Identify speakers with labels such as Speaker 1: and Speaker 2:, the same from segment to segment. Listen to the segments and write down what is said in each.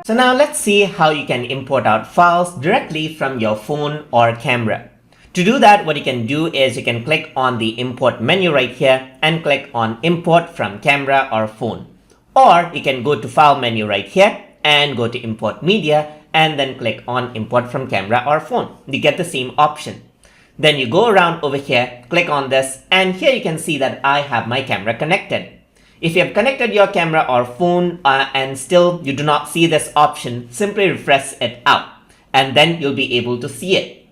Speaker 1: So now let's see how you can import out files directly from your phone or camera. To do that, what you can do is you can click on the import menu right here and click on import from camera or phone. Or you can go to file menu right here and go to import media and then click on import from camera or phone. You get the same option. Then you go around over here, click on this, and here you can see that I have my camera connected. If you have connected your camera or phone and still you do not see this option, simply refresh it out and then you'll be able to see it.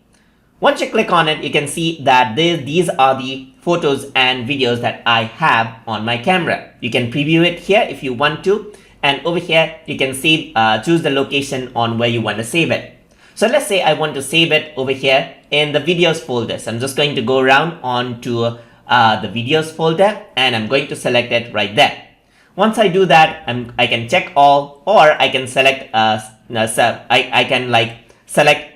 Speaker 1: Once you click on it, you can see that these are the photos and videos that I have on my camera. You can preview it here if you want to, and over here you can save, choose the location on where you want to save it. So let's say I want to save it over here in the videos folder. So I'm just going to go around onto the videos folder and I'm going to select it right there. Once I do that, I can check all, or I can select I can like select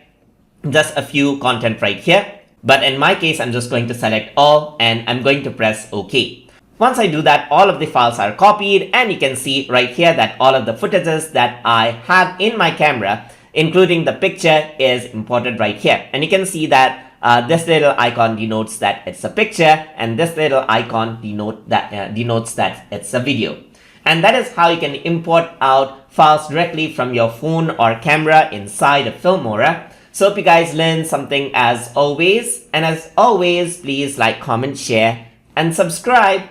Speaker 1: just a few content right here, but in my case I'm just going to select all and I'm going to press OK. Once I do that, all of the files are copied and you can see right here that all of the footages that I have in my camera, including the picture, is imported right here. And you can see that this little icon denotes that it's a picture and this little icon denotes that it's a video. And that is how you can import out files directly from your phone or camera inside of Filmora. So hope you guys learned something as always. And as always, please like, comment, share, and subscribe.